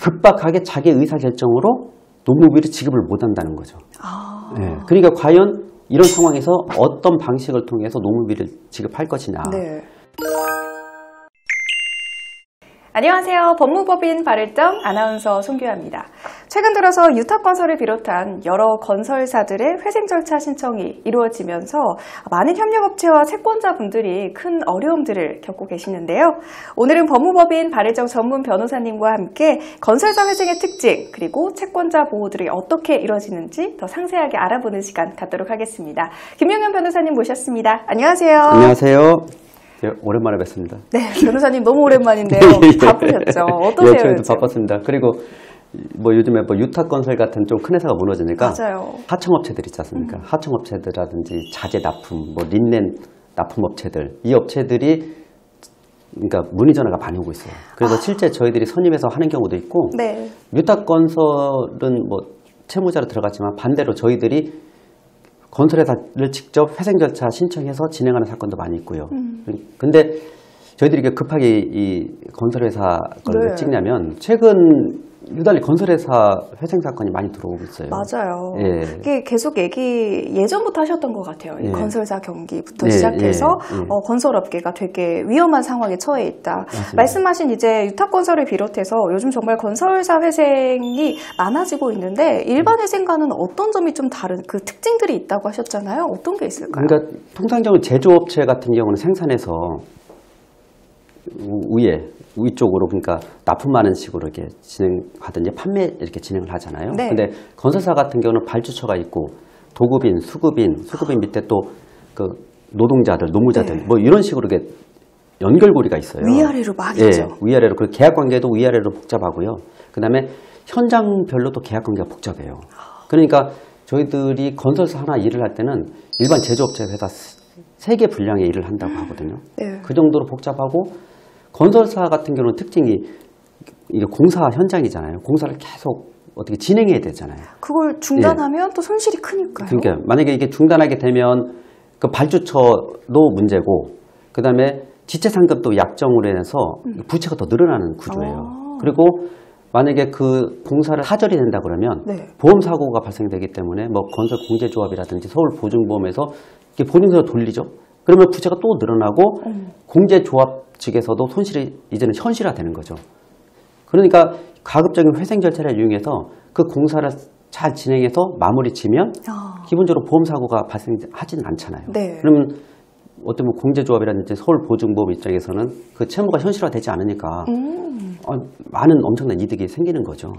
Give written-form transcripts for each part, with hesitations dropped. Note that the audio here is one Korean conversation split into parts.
급박하게 자기 의사결정으로 노무비를 지급을 못한다는 거죠. 네. 그러니까 과연 이런 상황에서 어떤 방식을 통해서 노무비를 지급할 것이냐. 네. 안녕하세요. 법무법인 발을정 아나운서 송규아입니다. 최근 들어서 유탑건설을 비롯한 여러 건설사들의 회생 절차 신청이 이루어지면서 많은 협력업체와 채권자분들이 큰 어려움들을 겪고 계시는데요. 오늘은 법무법인 발을정 전문 변호사님과 함께 건설사 회생의 특징 그리고 채권자 보호들이 어떻게 이루어지는지 더 상세하게 알아보는 시간 갖도록 하겠습니다. 김용현 변호사님 모셨습니다. 안녕하세요. 안녕하세요. 예, 오랜만에 뵙습니다. 네, 변호사님 너무 오랜만인데요. 바쁘셨죠? 어떠세요? 저희도 바빴습니다. 그리고 뭐 요즘에 뭐 유탑건설 같은 좀 큰 회사가 무너지니까 맞아요. 하청업체들 있지 않습니까? 하청업체들이라든지 자재 납품, 뭐 린넨 납품업체들, 이 업체들이 그러니까 문의 전화가 많이 오고 있어요. 그래서 실제 저희들이 선임해서 하는 경우도 있고, 네. 유탑건설은 뭐 채무자로 들어갔지만 반대로 저희들이 건설회사를 직접 회생 절차 신청해서 진행하는 사건도 많이 있고요. 근데 저희들이 급하게 이 건설회사 걸 네. 찍냐면 최근 유달리 건설회사 회생 사건이 많이 들어오고 있어요. 맞아요. 예. 이게 계속 예전부터 하셨던 것 같아요. 이 예. 건설사 경기부터 예, 시작해서 예. 건설업계가 되게 위험한 상황에 처해 있다. 맞습니다. 말씀하신 이제 유탑건설을 비롯해서 요즘 정말 건설사 회생이 많아지고 있는데 일반 회생과는 어떤 점이 좀 다른 그 특징들이 있다고 하셨잖아요. 어떤 게 있을까요? 그러니까 통상적으로 제조업체 같은 경우는 생산해서 위쪽으로 그러니까 납품하는 식으로 이렇게 진행하든지 판매 이렇게 진행을 하잖아요. 네. 근데 건설사 같은 경우는 발주처가 있고 도급인, 수급인 밑에 또 그 노동자들, 노무자들 네. 뭐 이런 식으로 이렇게 연결고리가 있어요. 위아래로 막 예, 있죠. 위아래로. 그리고 계약 관계도 위아래로 복잡하고요. 그다음에 현장별로 또 계약 관계가 복잡해요. 그러니까 저희들이 건설사 하나 일을 할 때는 일반 제조업체 회사 3개 분량의 일을 한다고 하거든요. 네. 그 정도로 복잡하고 건설사 같은 경우는 특징이 이게 공사 현장이잖아요. 공사를 계속 어떻게 진행해야 되잖아요. 그걸 중단하면 또 손실이 크니까요. 그러니까 만약에 이게 중단하게 되면 그 발주처도 문제고 그다음에 지체상급도 약정으로 인해서 부채가 더 늘어나는 구조예요. 그리고 만약에 그 공사를 하절이 된다 그러면 네. 보험사고가 발생되기 때문에 뭐 건설공제조합이라든지 서울보증보험에서 이렇게 보증서를 돌리죠. 그러면 부채가 또 늘어나고 공제조합 측에서도 손실이 이제는 현실화되는 거죠. 그러니까 가급적인 회생 절차를 이용해서 그 공사를 잘 진행해서 마무리 지면 기본적으로 보험사고가 발생하지는 않잖아요. 네. 그러면 어쩌면 공제조합이라든지 서울보증보험 입장에서는 그 채무가 현실화되지 않으니까 많은 엄청난 이득이 생기는 거죠.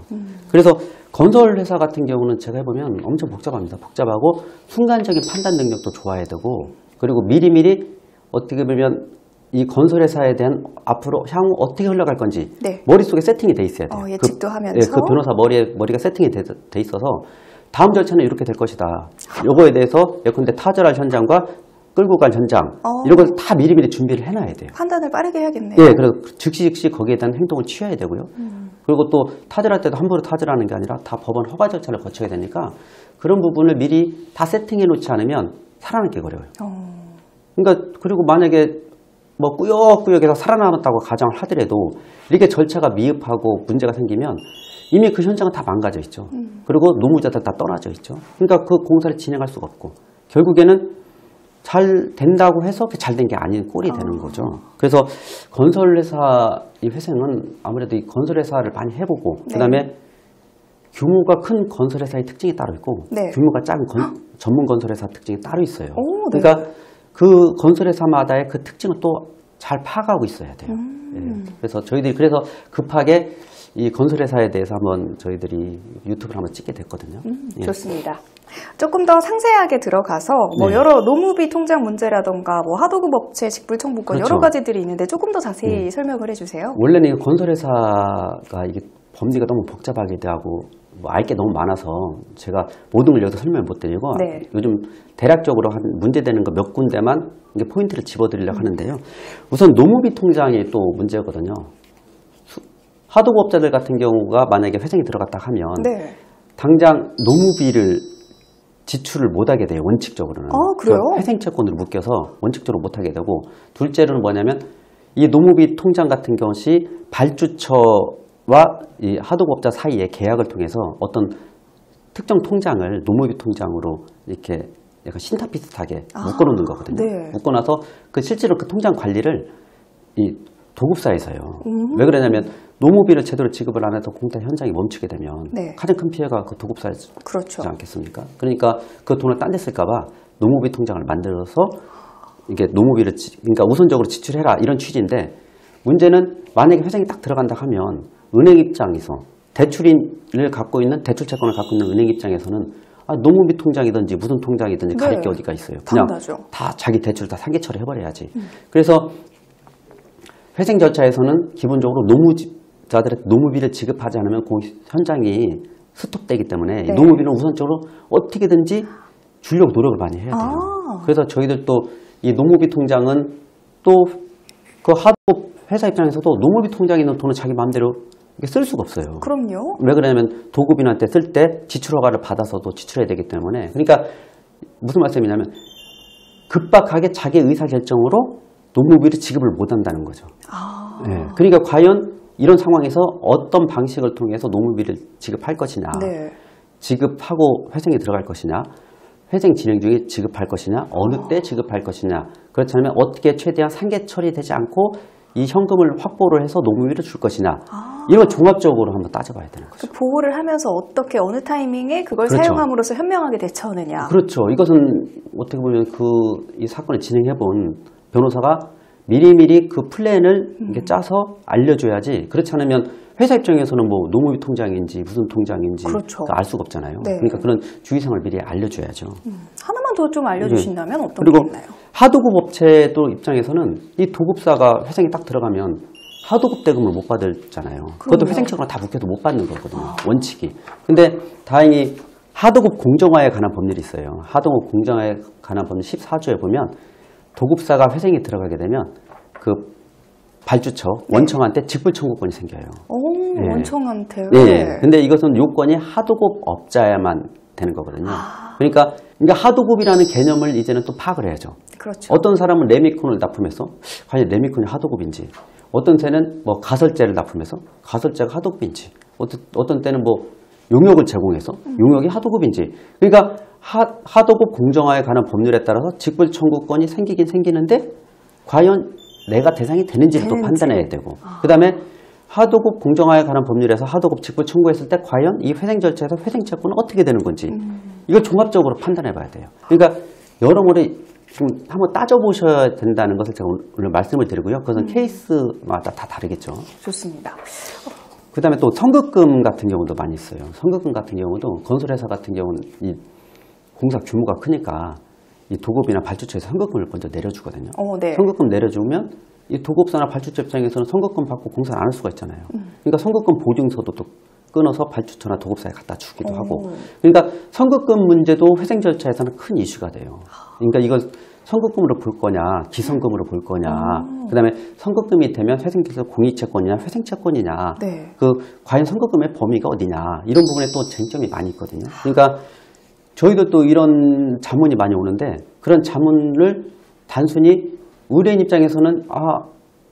그래서 건설회사 같은 경우는 제가 해보면 엄청 복잡합니다. 복잡하고 순간적인 판단 능력도 좋아야 되고 그리고 미리미리 어떻게 보면 이 건설회사에 대한 앞으로 향후 어떻게 흘러갈 건지 네. 머릿속에 세팅이 돼 있어야 돼요. 예측도 하면서. 그 변호사 머리가 세팅이 돼 있어서 다음 절차는 이렇게 될 것이다. 요거에 대해서 예컨대 타절할 현장과 끌고 갈 현장 이런 걸 다 미리미리 준비를 해놔야 돼요. 판단을 빠르게 해야겠네요. 예, 그래서 즉시 거기에 대한 행동을 취해야 되고요. 그리고 또 타절할 때도 함부로 타절하는 게 아니라 다 법원 허가 절차를 거쳐야 되니까 그런 부분을 미리 다 세팅해 놓지 않으면 살아남기 어려워요. 그러니까 그리고 만약에 뭐 꾸역꾸역해서 살아남았다고 가정을 하더라도 이렇게 절차가 미흡하고 문제가 생기면 이미 그 현장은 다 망가져 있죠. 그리고 노무자들 다 떠나져 있죠. 그러니까 그 공사를 진행할 수가 없고 결국에는 잘 된다고 해서 잘 된 게 아닌 꼴이 되는 거죠. 그래서 건설회사 이 회생은 아무래도 이 건설회사를 많이 해보고 네. 그다음에 규모가 큰 건설회사의 특징이 따로 있고 네. 규모가 작은 전문 건설회사 특징이 따로 있어요. 네. 그러니까 그 건설회사마다의 그 특징을 또 잘 파악하고 있어야 돼요. 예. 그래서 저희들이 급하게 이 건설회사에 대해서 한번 저희들이 유튜브를 한번 찍게 됐거든요. 예. 좋습니다. 조금 더 상세하게 들어가서 뭐 네. 여러 노무비 통장 문제라던가 뭐 하도급 업체 직불청구권 그렇죠. 여러 가지들이 있는데 조금 더 자세히 설명을 해주세요. 원래는 이 건설회사가 이게 법리가 너무 복잡하게 되고 뭐 알 게 너무 많아서 제가 모든 걸 여기서 설명을 못 드리고 네. 요즘 대략적으로 한 문제되는 거 몇 군데만 이제 포인트를 집어드리려고 하는데요. 우선 노무비 통장이 또 문제거든요. 하도급업자들 같은 경우가 만약에 회생이 들어갔다 하면 네. 당장 노무비를 지출을 못하게 돼요. 원칙적으로는. 그래요? 회생채권으로 묶여서 원칙적으로 못하게 되고 둘째로는 뭐냐면 이 노무비 통장 같은 것이 발주처 이 하도급업자 사이에 계약을 통해서 어떤 특정 통장을 노무비 통장으로 이렇게 약간 신탁 비슷하게 묶어놓는 거거든요. 네. 묶어놔서 실제로 그 통장 관리를 이 도급사에서요. 왜 그러냐면 노무비를 제대로 지급을 안 해서 공사 현장이 멈추게 되면 네. 가장 큰 피해가 그 도급사이지 그렇죠. 않겠습니까? 그러니까 그 돈을 딴 데 쓸까봐 노무비 통장을 만들어서 이게 노무비를 그러니까 우선적으로 지출해라 이런 취지인데 문제는 만약에 회생이 딱 들어간다 하면 은행 입장에서 대출인을 갖고 있는 대출 채권을 갖고 있는 은행 입장에서는 노무비 통장이든지 무슨 통장이든지 가릴 게 어디가 있어요. 그냥 당연하죠. 다 자기 대출을 다 상계 처리해버려야지. 그래서 회생 절차에서는 기본적으로 노무자들의 노무비를 지급하지 않으면 그 현장이 스톱되기 때문에 네. 노무비는 우선적으로 어떻게든지 주려고 노력을 많이 해야 돼요. 그래서 저희들도 이 노무비 통장은 또 그 하도급 회사 입장에서도 노무비 통장에 있는 돈을 자기 마음대로 쓸 수가 없어요. 그럼요. 왜 그러냐면 도급인한테 쓸 때 지출 허가를 받아서도 지출해야 되기 때문에 그러니까 무슨 말씀이냐면 급박하게 자기 의사결정으로 노무비를 지급을 못한다는 거죠. 네. 그러니까 과연 이런 상황에서 어떤 방식을 통해서 노무비를 지급할 것이냐 네. 지급하고 회생이 들어갈 것이냐 회생 진행 중에 지급할 것이냐 어느 때 지급할 것이냐 그렇지 않으면 어떻게 최대한 상계 처리되지 않고 이 현금을 확보를 해서 노무비를 줄 것이냐 이런 종합적으로 한번 따져봐야 되는 거죠. 그 보호를 하면서 어떻게 어느 타이밍에 그걸 그렇죠. 사용함으로써 현명하게 대처하느냐. 그렇죠. 이것은 어떻게 보면 이 사건을 진행해본 변호사가 미리미리 그 플랜을 이렇게 짜서 알려줘야지 그렇지 않으면 회사 입장에서는 뭐 노무비 통장인지 무슨 통장인지 그렇죠. 알 수가 없잖아요. 네. 그러니까 그런 주의사항을 미리 알려줘야죠. 하나만 더 좀 알려주신다면 어떤 게 그리고 있나요? 하도급 업체도 입장에서는 이 도급사가 회생이 딱 들어가면 하도급 대금을 못 받았잖아요. 그것도 회생처럼 다 묶여도 못 받는 거거든요. 원칙이. 근데 다행히 하도급 공정화에 관한 법률이 있어요. 하도급 공정화에 관한 법률 14조에 보면 도급사가 회생이 들어가게 되면 그 발주처, 원청한테 직불 청구권이 생겨요. 오, 예. 원청한테요? 예. 근데 이것은 요건이 하도급 업자야만 되는 거거든요. 그러니까 하도급이라는 개념을 이제는 또 파악을 해야죠. 그렇죠. 어떤 사람은 레미콘을 납품해서 과연 레미콘이 하도급인지, 어떤 때는 뭐 가설제를 납품해서 가설제가 하도급인지, 어떤 때는 뭐 용역을 제공해서 용역이 하도급인지. 그러니까 하도급 공정화에 관한 법률에 따라서 직불 청구권이 생기긴 생기는데 과연 내가 대상이 되는지를 또 판단해야 되고, 그 다음에 하도급 공정화에 관한 법률에서 하도급 직불 청구했을 때 과연 이 회생 절차에서 회생 채권은 어떻게 되는 건지 이걸 종합적으로 판단해 봐야 돼요. 그러니까 여러모로 좀 한번 따져보셔야 된다는 것을 제가 오늘 말씀을 드리고요. 그것은 케이스마다 다 다르겠죠. 좋습니다. 그 다음에 또 선급금 같은 경우도 많이 있어요. 선급금 같은 경우도 건설회사 같은 경우는 이 공사 규모가 크니까 이 도급이나 발주처에서 선급금을 먼저 내려주거든요. 네. 선급금 내려주면 이 도급사나 발주처 입장에서는 선급금 받고 공사를 안 할 수가 있잖아요. 그러니까 선급금 보증서도 또 끊어서 발주처나 도급사에 갖다 주기도 하고. 그러니까 선급금 문제도 회생 절차에서는 큰 이슈가 돼요. 그러니까 이걸 선급금으로 볼 거냐, 기선금으로 볼 거냐, 그다음에 선급금이 되면 회생돼서 공익채권이냐, 회생채권이냐, 네. 그 과연 선급금의 범위가 어디냐 이런 부분에 또 쟁점이 많이 있거든요. 그러니까 저희도 또 이런 자문이 많이 오는데 그런 자문을 단순히 의뢰인 입장에서는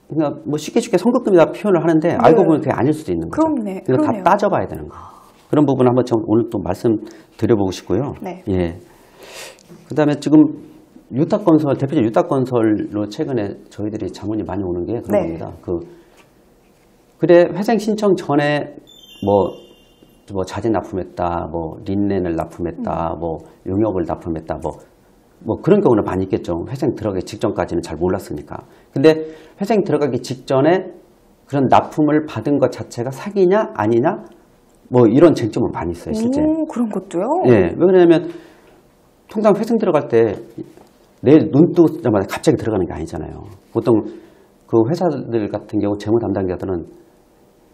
그러니까 뭐 쉽게 선급금이다 표현을 하는데 알고 보면 그게 아닐 수도 있는 거죠. 그러니까 다 따져봐야 되는 거예요. 그런 부분 한번 좀 오늘 또 말씀드려보고 싶고요. 네. 예. 그다음에 지금 유탁건설 대표적 유탁건설로 최근에 저희들이 자문이 많이 오는 게 그런 겁니다. 그래 회생 신청 전에 뭐 자재 납품했다, 뭐 린넨을 납품했다, 뭐 용역을 납품했다, 뭐 그런 경우는 많이 있겠죠. 회생 들어가기 직전까지는 잘 몰랐으니까. 근데 회생 들어가기 직전에 그런 납품을 받은 것 자체가 사기냐 아니냐 뭐 이런 쟁점은 많이 있어요, 실제. 그런 것도요? 예. 왜 그러냐면 통장 회생 들어갈 때 내일 눈 뜨자마자 갑자기 들어가는 게 아니잖아요. 보통 그 회사들 같은 경우 재무 담당자들은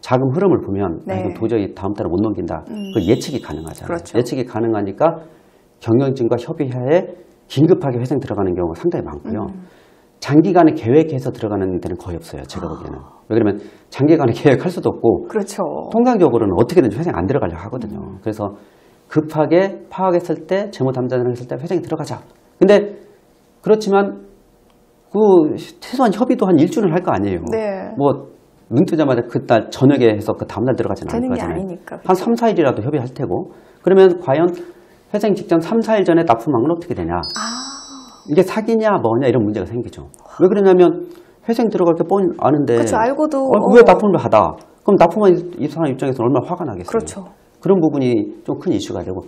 자금 흐름을 보면 이건 도저히 다음 달에 못 넘긴다. 그 예측이 가능하잖아요. 그렇죠. 예측이 가능하니까 경영진과 협의하에 긴급하게 회생 들어가는 경우가 상당히 많고요. 장기간에 계획해서 들어가는 데는 거의 없어요. 제가 보기에는. 왜 그러면 장기간에 계획할 수도 없고 그렇죠. 통상적으로는 어떻게든지 회생 안 들어가려고 하거든요. 그래서 급하게 파악했을 때 재무 담당자랑 했을 때 회생이 들어가자. 근데 그렇지만 그 최소한 협의도 한 일주일은 할 거 아니에요. 네. 뭐 눈 뜨자마자 그날 저녁에 해서 그 다음날 들어가지는 않을 되는 게 거잖아요. 아니니까. 한 3, 4일이라도 협의할 테고. 그러면 과연 회생 직전 3, 4일 전에 납품한 건 어떻게 되냐. 이게 사기냐 뭐냐 이런 문제가 생기죠. 왜 그러냐면 회생 들어갈 게 뻔히 아는데 그렇죠. 알고도 왜 납품을 받아? 그럼 납품한 이 사람 입장에서는 얼마나 화가 나겠어요. 그렇죠. 그런 부분이 좀 큰 이슈가 되고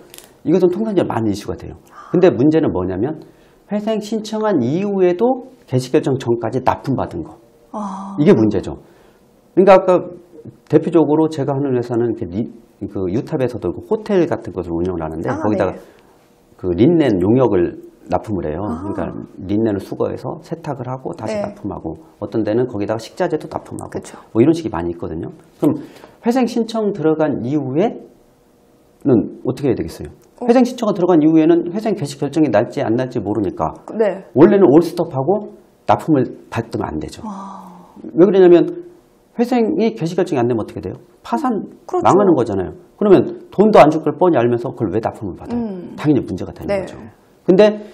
이것은 통상적으로 많은 이슈가 돼요. 근데 문제는 뭐냐면 회생 신청한 이후에도 개시결정 전까지 납품받은 거. 이게 문제죠. 그러니까 아까 대표적으로 제가 하는 회사는 그 유탑에서도 그 호텔 같은 것을 운영을 하는데 거기다가 네. 그 린넨 용역을 납품을 해요. 그러니까 린넨을 수거해서 세탁을 하고 다시 네. 납품하고 어떤 데는 거기다가 식자재도 납품하고 그쵸. 뭐 이런 식이 많이 있거든요. 그럼 회생 신청 들어간 이후에는 어떻게 해야 되겠어요? 회생 신청가 들어간 이후에는 회생 개시 결정이 날지 안 날지 모르니까 네. 원래는 올스톱하고 납품을 받으면 안 되죠. 왜 그러냐면 회생이 개시 결정이 안 되면 어떻게 돼요? 파산 그렇죠. 망하는 거잖아요. 그러면 돈도 안 줄 걸 뻔히 알면서 그걸 왜 납품을 받아요? 당연히 문제가 되는 네. 거죠. 근데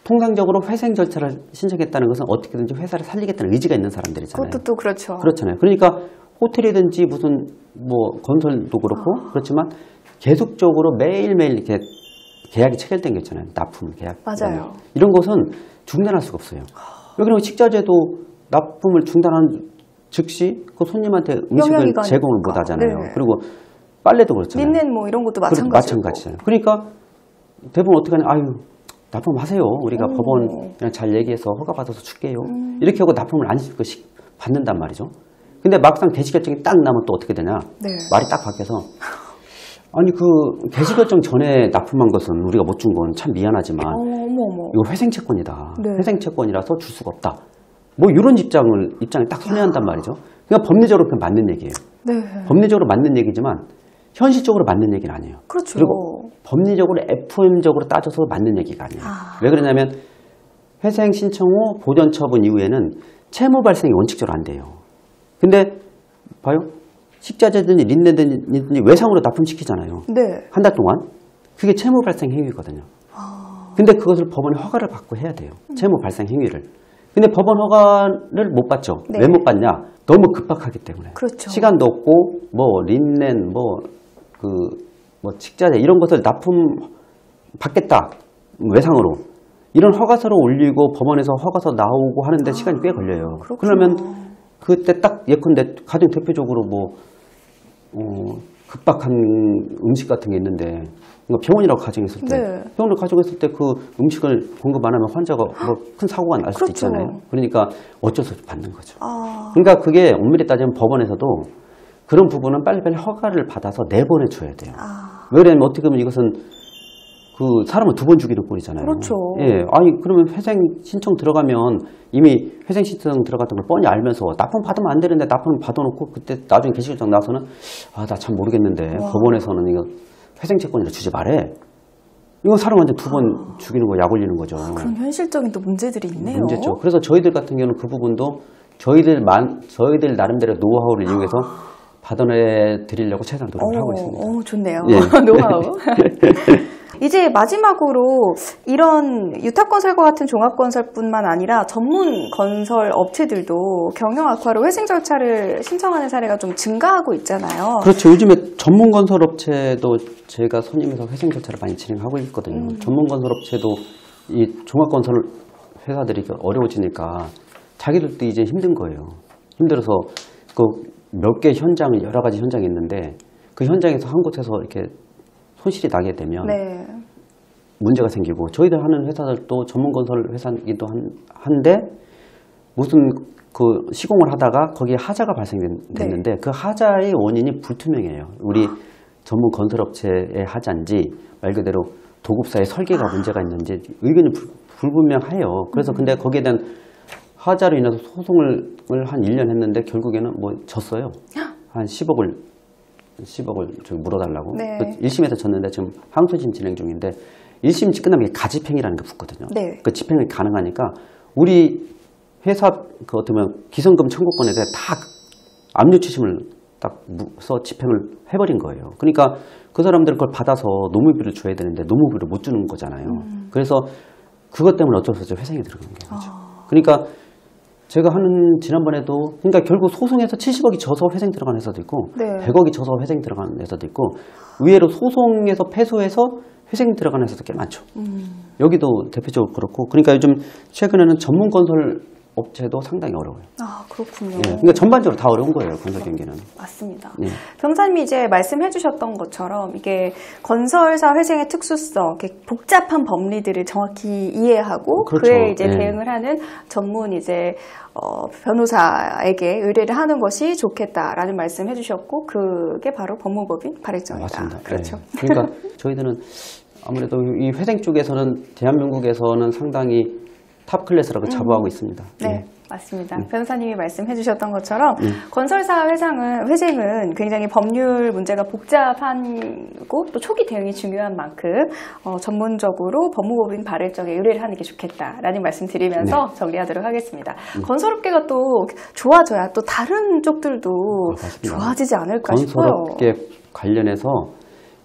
통상적으로 회생 절차를 신청했다는 것은 어떻게든지 회사를 살리겠다는 의지가 있는 사람들이잖아요. 그것도 또 그렇죠. 그렇잖아요. 그러니까 호텔이든지 무슨 뭐 건설도 그렇고 그렇지만 계속적으로 매일매일 이렇게 계약이 체결된 게 있잖아요. 납품 계약. 맞아요. 이런 것은 중단할 수가 없어요. 왜 그러면 식자재도 납품을 중단한 즉시 그 손님한테 음식을 영향이 제공을 가니까. 못 하잖아요. 네. 그리고 빨래도 그렇잖아요. 린넨 뭐 이런 것도 마찬가지고. 마찬가지잖아요. 그러니까 대부분 어떻게 하냐, 아유, 납품하세요. 우리가 법원 그냥 잘 얘기해서 허가받아서 줄게요. 이렇게 하고 납품을 안 받는단 말이죠. 근데 막상 개시결정이 딱 나면 또 어떻게 되냐. 네. 말이 딱 바뀌어서 아니 그 개시결정 전에 납품한 것은 우리가 못 준 건 참 미안하지만 어머. 이거 회생채권이다. 네. 회생채권이라서 줄 수가 없다. 뭐 이런 입장을 딱 선회한단 말이죠. 그러니까 법리적으로 그게 맞는 얘기예요. 네. 법리적으로 맞는 얘기지만 현실적으로 맞는 얘기는 아니에요. 그렇죠. 그리고 법리적으로 FM적으로 따져서 맞는 얘기가 아니에요. 왜 그러냐면 회생 신청 후 보전 처분 이후에는 채무 발생이 원칙적으로 안 돼요. 근데 봐요. 식자재든지 린넨든지 외상으로 납품시키잖아요. 네. 한 달 동안. 그게 채무 발생 행위거든요. 근데 그것을 법원의 허가를 받고 해야 돼요. 채무 발생 행위를. 근데 법원 허가를 못 받죠. 네. 왜 못 받냐? 너무 급박하기 때문에. 그렇죠. 시간도 없고 뭐 린넨 뭐 식자재 이런 것을 납품 받겠다. 외상으로. 이런 허가서를 올리고 법원에서 허가서 나오고 하는데 시간이 꽤 걸려요. 그렇구나. 그러면 그때 딱 예컨대 가령 대표적으로 급박한 음식 같은 게 있는데 병원이라고 가정했을 때 네. 병원을 가정했을 때 그 음식을 공급 안 하면 환자가 뭐 큰 사고가 날 수도 그렇죠. 있잖아요. 그러니까 어쩔 수 없이 받는 거죠. 그러니까 그게 엄밀히 따지면 법원에서도 그런 부분은 빨리빨리 허가를 받아서 내보내줘야 돼요. 왜 그러냐면 어떻게 보면 이것은 그 사람을 두 번 죽이는 꼴이잖아요. 그렇죠. 예, 아니 그러면 회생 신청 들어가면 이미 회생 신청 들어갔던 걸 뻔히 알면서 납품 받으면 안 되는데 납품 받아놓고 그때 나중에 개시결정 나서는 나 참 모르겠는데 법원에서는 이거 회생 채권이라 주지 말해. 이건 사람 완전 두 번 죽이는 거, 약 올리는 거죠. 그런 현실적인 또 문제들이 있네요. 문제죠. 그래서 저희들 같은 경우는 그 부분도 저희들 나름대로 노하우를 이용해서 받아내 드리려고 최대한 노력을 하고 있습니다. 좋네요. 예. 노하우. 이제 마지막으로 이런 유탑건설과 같은 종합건설뿐만 아니라 전문 건설 업체들도 경영 악화로 회생 절차를 신청하는 사례가 좀 증가하고 있잖아요. 그렇죠. 요즘에 전문 건설 업체도 제가 선임해서 회생 절차를 많이 진행하고 있거든요. 전문 건설 업체도 이 종합 건설 회사들이 어려워지니까 자기들도 이제 힘든 거예요. 힘들어서 그 몇 개 현장을 여러 가지 현장이 있는데 그 현장에서 한 곳에서 이렇게 손실이 나게 되면 네. 문제가 생기고 저희들 하는 회사들도 전문 건설 회사이기도 한데 무슨 그 시공을 하다가 거기에 하자가 발생됐는데 그 하자의 원인이 불투명해요. 우리 전문 건설업체의 하자인지 말 그대로 도급사의 설계가 문제가 있는지 의견이 불분명해요. 그래서 근데 거기에 대한 하자로 인해서 소송을 한 1년 했는데 결국에는 뭐 졌어요. 한 10억을 저기 물어달라고. 네. 1심에서 졌는데 지금 항소심 진행 중인데 1심 끝나면 가집행이라는 게 붙거든요. 네. 그 집행이 가능하니까 우리 회사 그 어떻게 보면 기성금 청구권에 대해 다 압류 추심을 딱 써 집행을 해버린 거예요. 그러니까 그 사람들은 그걸 받아서 노무비를 줘야 되는데 노무비를 못 주는 거잖아요. 그래서 그것 때문에 어쩔 수 없이 회생이 들어가는 거죠. 그러니까 제가 하는 지난번에도 그러니까 결국 소송에서 70억이 져서 회생 들어간 회사도 있고 네. 100억이 져서 회생 들어간 회사도 있고 의외로 소송에서 패소해서 회생 들어간 회사도 꽤 많죠. 여기도 대표적으로 그렇고 그러니까 요즘 최근에는 전문 건설 업체도 상당히 어려워요. 아, 그렇군요. 예, 그러니까 전반적으로 다 어려운 거예요, 건설 경기는. 맞습니다. 예. 변호사님이 이제 말씀해 주셨던 것처럼 이게 건설사 회생의 특수성, 이렇게 복잡한 법리들을 정확히 이해하고 그렇죠. 그에 이제 예. 대응을 하는 전문 이제 변호사에게 의뢰를 하는 것이 좋겠다라는 말씀해 주셨고 그게 바로 법무법인 발행정이다. 맞습니다. 그렇죠. 예. 그러니까 저희들은 아무래도 이 회생 쪽에서는 대한민국에서는 상당히 탑 클래스라고 자부하고 있습니다. 네, 예. 맞습니다. 변호사님이 말씀해 주셨던 것처럼 건설사 회생은 굉장히 법률 문제가 복잡하고 또 초기 대응이 중요한 만큼 전문적으로 법무법인 발행정에 의뢰를 하는 게 좋겠다라는 말씀 드리면서 정리하도록 하겠습니다. 건설업계가 또 좋아져야 또 다른 쪽들도 맞습니다. 좋아지지 않을까 싶어요. 건설업계 관련해서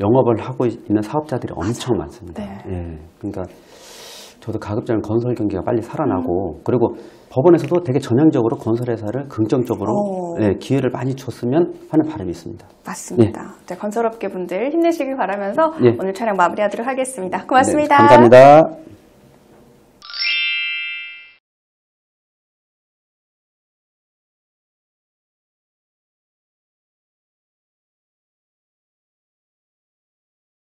영업을 하고 있는 사업자들이 엄청 많습니다. 네. 예. 그러니까 저도 가급적 건설 경기가 빨리 살아나고 그리고 법원에서도 되게 전향적으로 건설회사를 긍정적으로 예, 기회를 많이 줬으면 하는 바람이 있습니다. 맞습니다. 자, 건설업계 분들 힘내시길 바라면서 예. 오늘 촬영 마무리하도록 하겠습니다. 고맙습니다. 네, 감사합니다.